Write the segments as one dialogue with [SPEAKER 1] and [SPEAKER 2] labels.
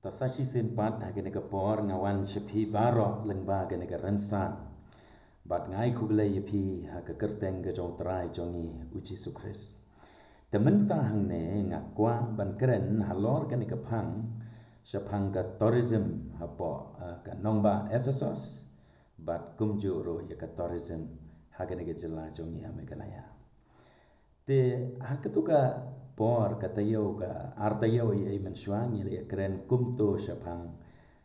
[SPEAKER 1] Tasashi simpat hagene ka por ngawan shepi baro lengba gene ka ransan bat ngai khuble yepi ha ka kerteng ga jong trai jongi uchi sukris tementa hangne ngakwa ban keren halor gene ka phang shapang ka tourism hapo ka nongba Ephesus bat kumju ro ya ka tourism hagene ka jela jongi amegalaya te hakatuka por katayo ka artayo ay mensuang ile kren kumto shapang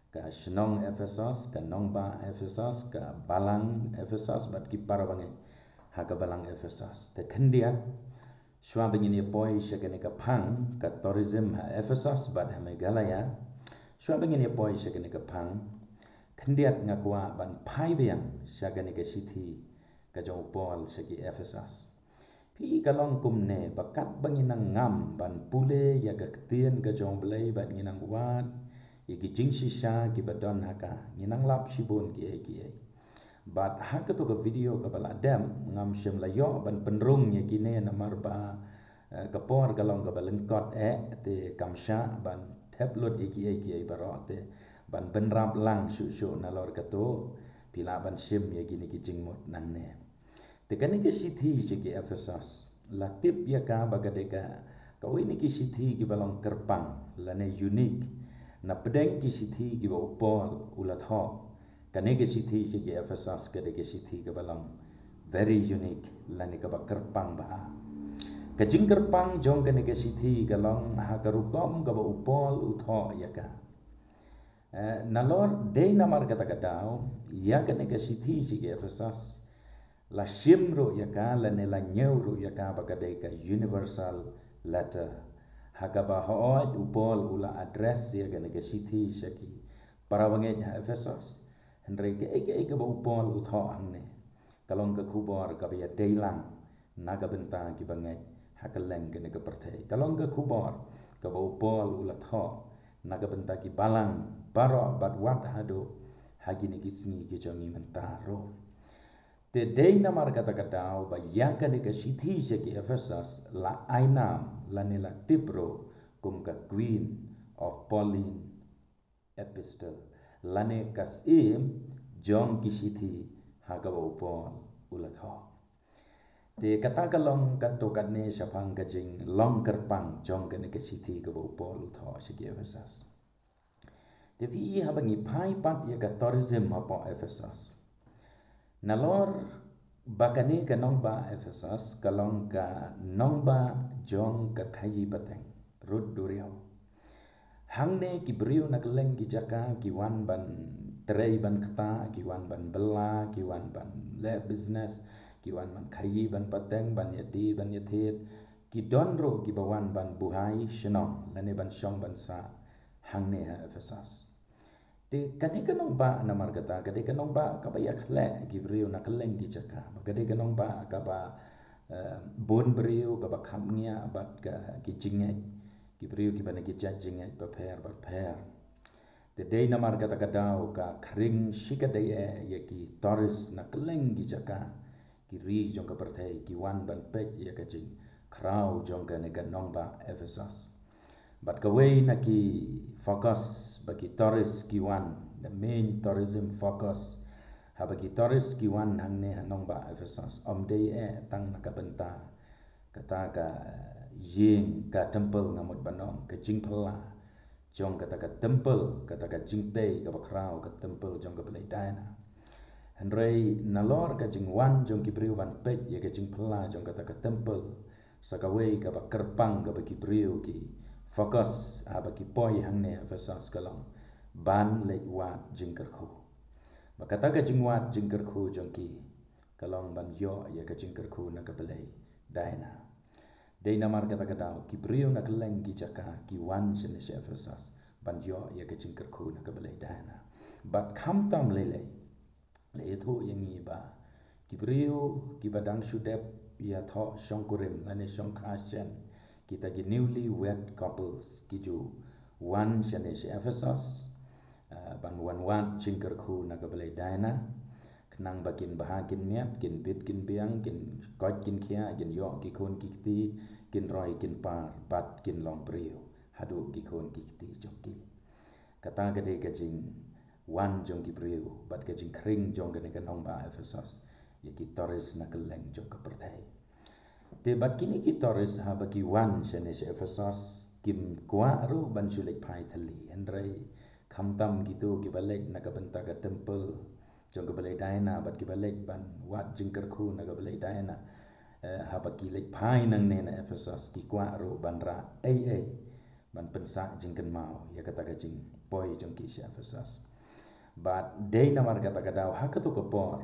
[SPEAKER 1] ka shnong Ephesus ka nongba Ephesus ka balang Ephesus bat ki parabange ha ka balang Ephesus te khandia shwa bingini poi shakene ka phang ka tourism ha Ephesus bat ha megalaya shwa bingini poi shakene ka phang khandiat ngakwa ban phai biang shakene ka sithi ka jong pol shaki Ephesus pi kalong kumne bakat banginang ngam ban pule ya gaktien ga jong blai ban nginang wat iki jingsi sha ki badon haka nginang lap shibun ki bat haka to ka video ka bala dam ngam shem la yo ban penrung ya kine namar ba kapor kalong ka balengkot te kamsha ban tablet iki barote ban benrap lang su nalor ka to pila ban shem ya kini ki jingmot nang ne tekani ke sithi segi Ephesus latip ya ka bagadeka kawini ki sithi ki balong kerpang lane unique na pedeng ki sithi ki bopol ulatho kane ke sithi segi Ephesus ke sithi ke balong very unique lane ka kerpang ba ka jing kerpang jong kane ke sithi kalong ha karukom ka bopol utho ya ka nalor de namar kata kadao ya kane ke sithi segi Ephesus la shimro yaka la ne la nyuro yaka bakadai ka universal letter hakaba hood upol ula address ya gane ke sithi shaki parawange ha Ephesus hendrai ke ba upol utho hangne kalong ka khubor ka ya deilang naga benta ki bangai hakaleng gane ke perthai kalong ka khubor ka ba upol ula tho naga benta ki balang baro bat wat hado hagini ki sngi ki jongi mentaro te dei namar kata-kata ba yakan ke sithi je ki Ephesus la ainam la ne la tipro kum ka queen of Pauline epistle la ne kasim jong ki sithi ha ka upol ulat ho te kata kalong kato katne sapang ka jing long kerpang jong ke sithi ka upol utho se ki Ephesus te vi ha bangi phai pat ya ka tourism hapo Ephesus nalor bakani ka nongba Ephesus kalong ka nongba jong ka khayi pateng rut duriao hangne ki brio nak leng ki jaka ki wan ban trei ban kata ki wan ban bela ki wan ban le business ki wan ban khayi ban pateng ban yati ban yathet ki donro ki bawan ban buhai shino lane ban shong ban sa hangne ha Ephesus te kane kanong ba namar kata kade kanong ba ka ba yakhle gibrio na kaleng gi chaka kade kanong ba ka ba bon brio ka ba khamnia bat ka ki jinge gibrio ki bana ki jinge ba pher te dei namar kata kadau ka khring shikade ye ki toris na kaleng gi chaka ki ri jong ka perthai ki wan ban pek ye ka jing krau jong ka ne kanong ba Ephesus but kaway na ki focus bagi tourist ki wan the main tourism focus ha bagi tourist ki wan hangne hanong ba Ephesus day tang nakabenta kata ka ying ka temple namut banom ka jingpala jong kata ka temple kata ka jingtei ka bakrao ka temple jong ka belai dana handrei nalor ka jingwan jong ki briwan pek ye ka jingpala jong kata ka temple sakaway ka bakerpang ka bagi brio ki focus abaki poi hangne Ephesus kalong ban lekwat jingkerkhu bakata ka jingwat jingkerkhu jongki kalong ban yo ya ka jingkerkhu na ka belai daina dei namar kata kata ki brio na keleng ki jaka ki wan jene Ephesus ban yo ya ka jingkerkhu na ka belai daina bat kham tam lele le tho yangi ba ki brio ki badang sudep ya tho shongkurim lane shongkhashen kita ki newly wed couples kiju wan shane she Ephesus ban wan wat jingkerkhu na ka belai daina knang bakin bahakin miat kin bit kin biang kin kot kin khia kin yo ki khon ki ti kin roi kin par bat kin long brio hadu ki khon ki ti jokki kata gede kajing wan jong ki priu bat kajing kring jong gane kanong ba Efesos ya ki toris na keleng jong ka pertai te bat kini ki toris ha ba ki wan shane she Efesos kim kwa ru ban sulek pai thali andrai khamtam gitu ki balek na ka benta ka temple jong ka balek daina bat ki balek ban wat jingkar khu na ka balek daina ha ba ki lek pai nang ne na Efesos ki kwa ru ban ra ban pensa jingkan mau ya kata ka jing poi jong ki she Efesos but day namar kata kadau hakatu ko por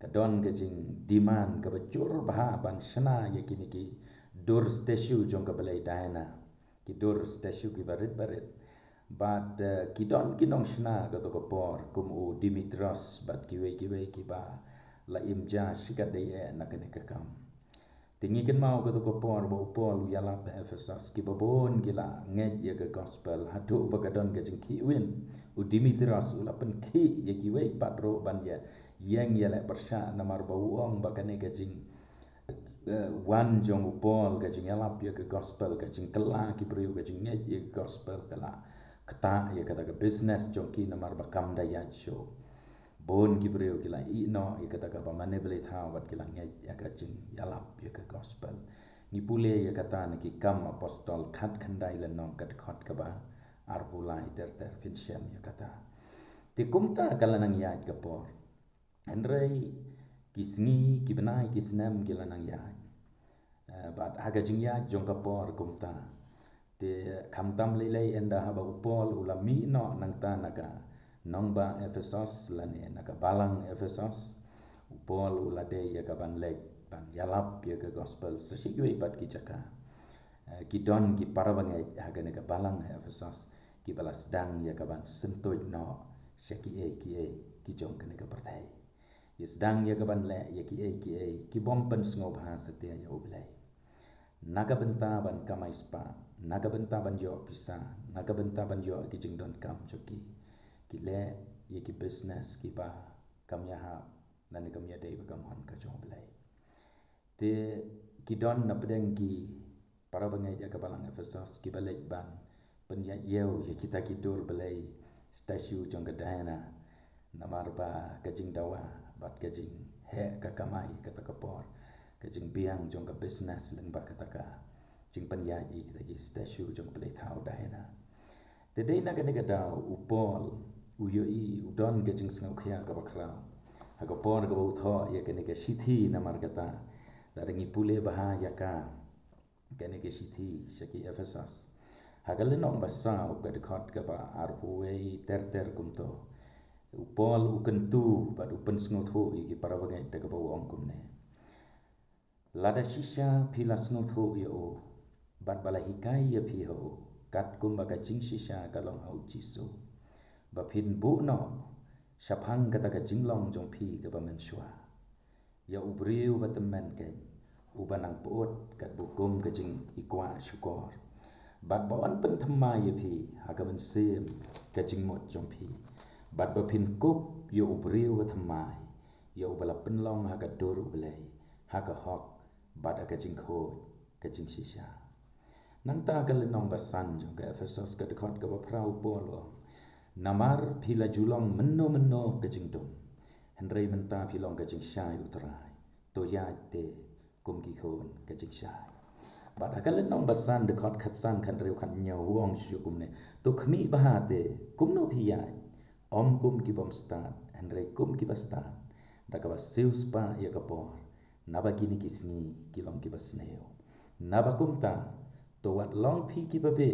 [SPEAKER 1] kadon ke jing demand ka bacur bah ban shana ya kini ki dur statue jong ka balai daina ki dur statue ki barit but ki don ki nong shana ka to ko por kum u Dimitrios but ki we ki ba la imja shikat de na kene ka kam tingi ken mau ka to ko por bo pol ya la Efesos ki babon gila ngej ya ka gospel hatu ba ka don ke jing ki win u Dimitrios u la pen ki ya ki we patro ban ya yang ya la persha namar ba uong ba kane ka jing wan jong u pol ka jing ya la ya ka gospel ka jing kala ki brio ka jing ngej ya gospel kala kata ya kata ka business jong ki namar ba kam da ya show bon ki brio kila no ya kata ka ba mane beli thau bat kila ngej ya ka jing ya la ya ka gospel ni pule ya kata ni ki kam apostol khat khandai la nong kat khot ka ba ar pulai ter finshem ya kata ti kumta kala nang ya ka por andrai kisni ki benai kisnam kila nang ya bat aga jing ya jong ka por kumta te khamtam lelei enda haba upol ulami no nang ta naka nongba Efesos lane naka balang Efesos upol ulade ya ka ban lek ban yalap ya ka gospel sesikwei pat ki jaka ki don ki parabange haga naka balang Efesos ki balas dang ya ka ban sentoj no syaki ki jong ka pertai yes dang ya ka ban le ya ki bompen sngo bahasa te ya ublai naga benta ban kamai spa naga benta ban yo pisa naga benta ban yo ki jing don kam joki ki le ye ki business ki ba kam ya ha nani kam ya dei ba kam han ka jong blai te ki don na pedeng ki para bangai ja ka balang Efesos ki balek ban pen ya yeu ye kita ki dur blai statue jong ka daina namar ba ka jing dawa bat ka jing he ka kamai kata ka por ka jing biang jong ka business leng ba kata ka jing pen ya ji kita ki statue jong blai thau daina te dei na ka ne ka dau upol uyoi udon ke jing snau khia ka bakra ha ka por ka bu tho ya ke ne ke sithi namar kata daringi pule baha ya ka ne ke sithi shaki Efesos ha ka le nong basau ka de khot ka ba ar huei ter kum to upol u kentu ba du pen snau tho ki para bagai te ka ba ong kum ne lada shisha phila snau tho ya o bat bala hikai ya phi ho kat kum ba ka jing shisha ka long au jisu ba phin bu no shaphang kata ka jinglong jong phi ka ba men shwa ya ubriu ba temen ke u banang pot kat bu kum ka jing ikwa shukor bat ba an pen thamma ye phi ha ka men sem ka jing mot jong phi bat ba phin kup yo ubriu ba thammai yo bala pen long ha ka dur ublai ha ka hok bat ka jing kho ka jing shisha nang ta ka le nong ba san jong ka Efesos ka de khot ka ba prau polo namar phila julong menno ke jing dum henrei menta philong ke jing shai utrai to ya te kum ki khon ke jing shai bat akal nong basan de khot khat san khan reu khan nyaw wong shu kum ne to khmi baha te kum no phia om kum ki bom stat henrei kum ki basta da ka ba seus pa ya ka por naba kini kisni kilong ki basneo naba kum ta to wat long phi ki ba be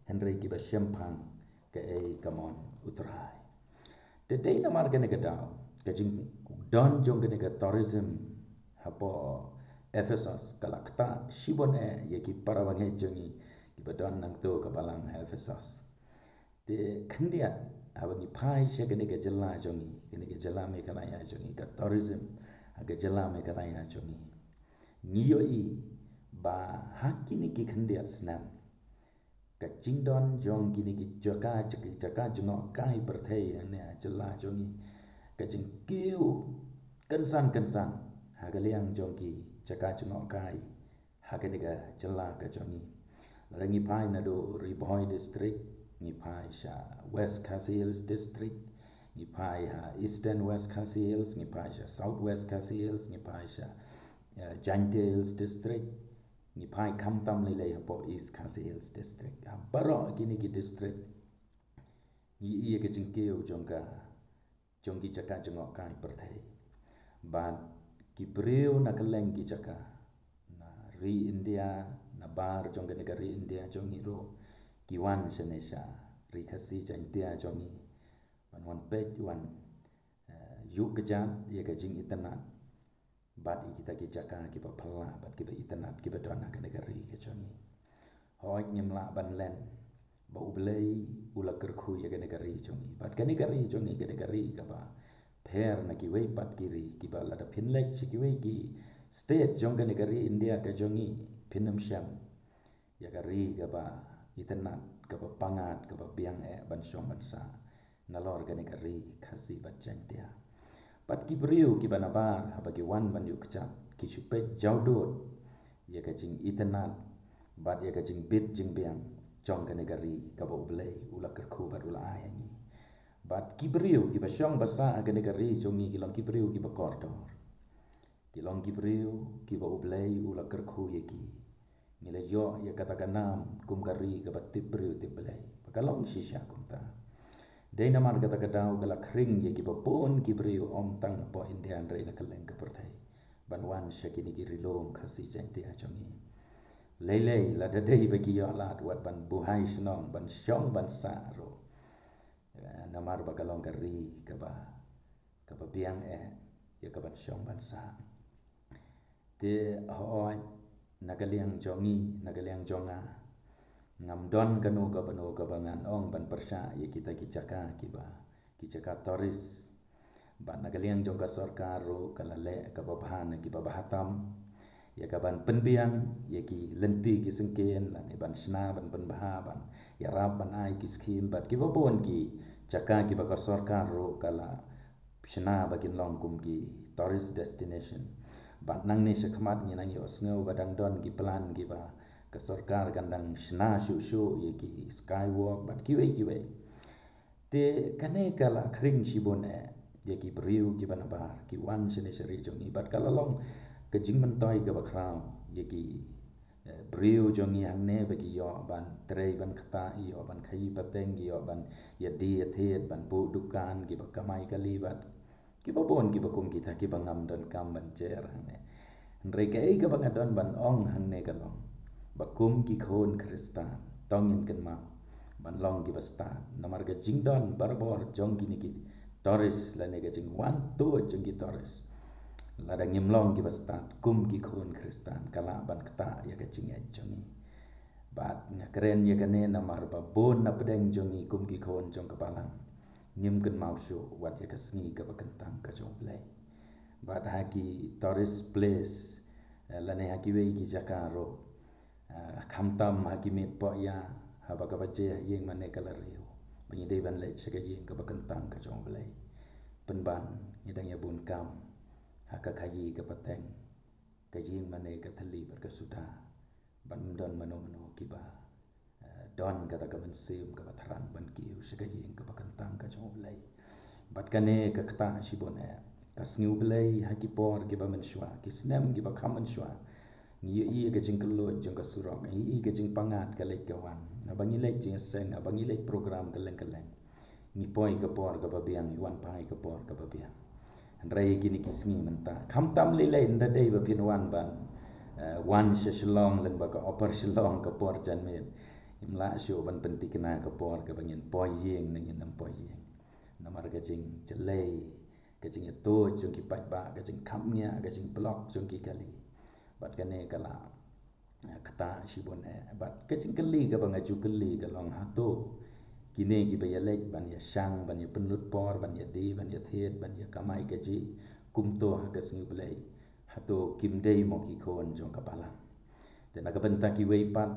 [SPEAKER 1] henrei ki ba shempang ke kamon utrai te dei na mar gane ka dau ka jing don jong gane ka tourism hapo Efesos kalakta shibon ye ki parawang he jongi ki badon nang to ka balang Efesos te khandia abagi phai she gane ka jalla jongi gane ka jalla me kana ya jongi ka tourism aga jalla me kana ya jongi niyo I ba hakini ki khandia snam ka jingdon jong kini ki jaka jno kai perthei ne jalla jongi ka jing kiu kansan hagaliang jong ki jaka jno kai hagani ka jalla ka jongi rangi pai na do Riboy district ngi pai sha West Khasi Hills district, ngi pai ha Eastern West Khasi Hills, ngi pai sha South West Khasi Hills, ngi pai sha Jainte Hills district, ngi pai Kamtam le po East Khasi Hills district. Baro kini ki district ngi ke jingkeu jongki chaka jongok kai perthei. But ki breu na keleng ki chaka na ri India na bar jong ke negara India jongi ro ki wan senesha ri khasi Jaintia jongi wan pej wan yuk kejat ye ke jing itanat bat kita ki chaka ki ba phla bat ki ba itanat ki ba dona ke negara ke jongi hoi nyemla ban len ba ublei ula kerkhu ye ke negara jongi bat ke negara jongi ke negara ka ba pher na ki wei pat kiri ki ba la da phinlek ki wei ki state jong ke negara India ke jongi phinam sham ya ka ri ka ba itanat ka ba pangat ka ba biang ban shom ban sa nalor ke negara khasi bat Jaintia pat ki briu ki banabar ha ba ki wan ban yuk chat ki chupet jawdot ya ka jing itanat bat ya ka jing bit jing biang jong ke negara ka ba ublei ula kerkhu bat ula ayangi bat kibriu ki basyong basa ke negara jongi ki long kibriu ki bakordor ki long kibriu ki ba ublei ula kerkhu ye ki nile yo ya katakanam kum kari ka batibriu tiblei pakalong shisha kumta dei namar kata kadau kala kring ye ki bapon kibriu om tang po Indian rei na kaleng ka perthai banwan shakini ki rilom khasi Jaintia jongi lelei la dadei bagi yo lat wat ban buhai snong ban syong ban sa ro namar bakalong kari ka ba biang ya ka ban syong ban sa te hoi nakaliang jongi nakaliang jonga ngam don kanu ka banu ka bangan ong ban persha ye kita ki chaka toris ban nakaliang jong ka sarkar ro kala le ka ba bhan ki ba bahatam ya ka ban penbiang ye ki lenti ki sengken lan ban sna ban penbaha ban ya rab ban ai ki skim bat ki ba bon ki chaka ki ba ka sarkar ro kala sna ba kin long kum ki tourist destination bat nang ni sekhmat ni nang yo sngo badang don ki plan ki ba ka sarkar kandang sna shu ye ki skywalk bat ki we te kane kala kring shibone ye ki briu ki banabar ki wan sene seri jongi bat kala long ke jing mentoi ka bakrau ye ki briu jongi hangne bagi yo ban trei ban kata yo ban khai pateng yo ban ya di athet ban pu dukan ki ba kamai kalibat ki ba bon ki ba kum kita ki bangam dan kam ban cher hangne ndrei ka ei ka bangadon ban ong hangne ka long ba kum ki khon kristan tongin ken ma ban long ki basta namar ka jingdon barbor jong ki toris la ne ka jing wan to jong ki toris la da ngimlong ki basta kum ki khon kristan kala ban kta ya ka jing jongi bat na kren ya ka ne namar ba bon na pedeng jongi kum ki khon jong ka palang ngim ken mau shu wat ya ka sngi ka ba kentang ka jong play bat haki tourist place la ne haki wei ki jakaro khamtam haki mit po ya ha ba ka ba je yeng mane kala riu bani dei ban le se ka yeng ka ba kentang ka jong play penban ngidang ya bun kam haka khayi ka pateng ka yeng mane ka thali bar ka suda ban don mano ki ba don kata ka mensim ka batharang ban ki se ka yeng ka ba kentang ka jong play bat kane ka kta shibone kasngu belai haki por ki ba menshwa ki snem ki ba khaman shwa ni ka jingklo jong ka surok ka jing pangat ka lek ka wan abangi lek jing seng abangi lek program ka leng ni poi ka por ka ba biang wan pai ka por ka ba biang andrai gini kisngi menta khamtam le nda dei ba pin wan ban wan shalong len ba ka opar shalong ka por janmel imla shu ban pentikna ka por ka bangin poi yeng nangin nam poi yeng namar ka jing jelei ka jing to jong ki pat ba ka jing khamnya ka jing block jong ki kali bat kane kala kata shibon bat ka jing kali ka banga ju kali ka long hato kine ki ba yalek ban ya shang ban ya penlut por ban ya di ban ya thet ban ya kamai ka ji kumto ha ka sni blai hato kim dei mo ki khon jong ka pala te na ka benta ki wei pat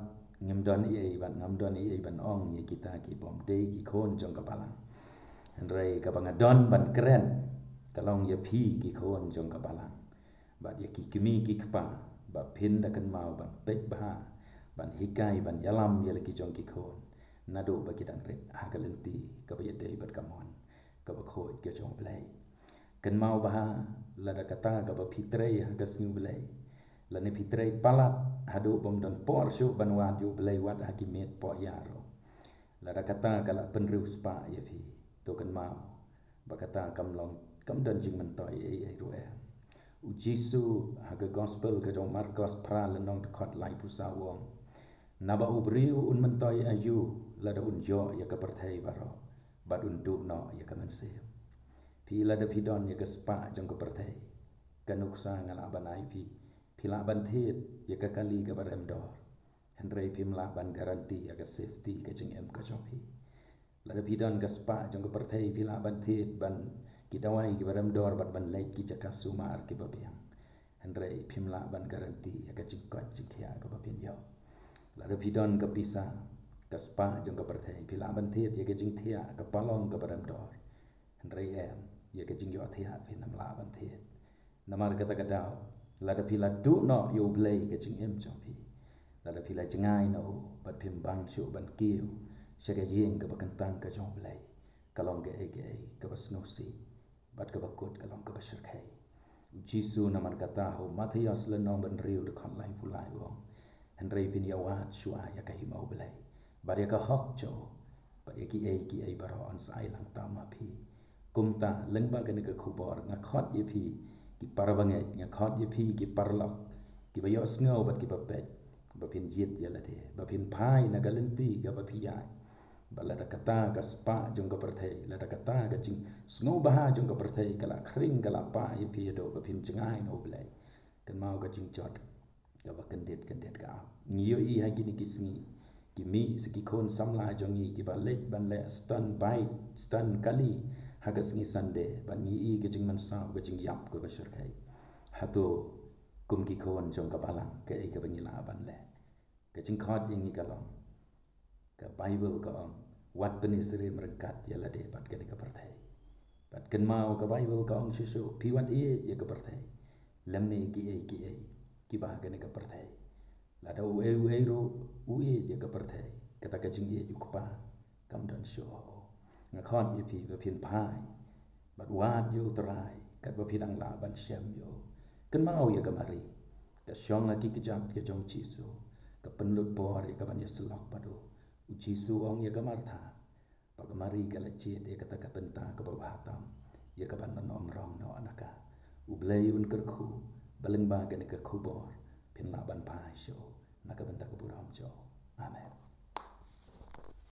[SPEAKER 1] ngim don ye ban ngam don ye ban ong ye kita ki bom dei ki khon jong ka pala andrai ka banga don ban kren kalong ya phi ki khon jong ka balang bat ya ki kimi ki kpa ba phin da kan mau ban pek ba ban hikai ban yalam ya ki jong ki khon nado bagi dang ret hagalenti ka ba yedei bat kamon ka ba khoi ke jong blai kan mau bah lada kata ka ba fitrei hagas nyu blai lane fitrei palat hadu bom dan porsho banwat yu blai wat hakimet po yaro lada kata kala penru spa ye fi to kan mau ba kata kam long kam dan jing mentoi ai ru u Jisu haga gospel ka jong Marcos pra lenong khot lai pusawong naba ubriu un mentoi ayu lada unjo ya ka perthai baro bad undu no ya ka mense pi lada pidon ya ka spa jong ka perthai kanuk sa ngala banai pi la ban thet ya ka kali ka barem dor hendrei pi mla ban garanti ya ka safety ka jing em ka jong pi lada pidon ka spa jong ka perthai pi la ban thet ban kita wai ki barem dor bat ban lait ki jaka sumar ki babiang hendrei pi mla ban garanti ya ka jingkot jingkia ka babin yo lada pidon ka pisa ka spa jong ka perthai pi la ban thet ya ka jing thia ka palong ka barem dor hendrei em ya ka jing yo thia pi nam la ban thet namar kata kadau lada pila du no yo blai ka jing em jong pi lada pila jingai no bat pim bang shu ban kiu sega yeng ka bakantang ka jong blai kalong ke ai ka basnosi bat ka bakut kalong ka basirkai Jisu namar kata ho Matias lenong ban riu de khon lai fulai wong hendrei pin ya wat shua ya ka himau blai bar ya ka hok cho bar ya ki ai baro on sai lang ta ma pi kumta lengba ka ne ka khubor nga khot ye pi ki parbange nga khot ye pi ki parlak ki ba yo sngo bat ki ba pet ba pin jit ya la de ba pin pai na galenti ga ba pi ya balada kata ka spa jong ka perthai lada kata ka jing sngo baha jong ka perthai kala khring kala pa ye pi do ba pin chingai no blai kan mau ka jing chot ka ba kandet ka ngiyo I ha gini kisngi ki mi siki khon samla jong I ki ba lek ban le stun bite stun kali ha ka sngi sande ban I ka jing man sa ka jing yap ka ba shar kai hato kum ki khon jong ka balang ka ai ka bangila ban le ka jing khot ye ngi ka long ka Bible ka om wat penisri merengkat ya la de bat ka perthai bat kan mau ka Bible ka om shisho pi wat ya ka perthai lamne ki ai ki ba ka perthai la da u e ro ya ka perthai kata ka jing ye ju pa kam dan sho nga khot ye pi ba pin pai bat wat yo trai kat ba pin ang la ban shem yo kan mau ya ka mari ka shong la ki jam ke jong Jisu ka penlut bor ya ka ban ya selok padu Jisu ong ya ka martha pagamari ka la che de kata ka penta ka ba hatam ya ka ban non omrong no anaka ublei un kerkhu baleng ba ka ne ka khubor pin la ban pa sho na ka benta ka buram jo amen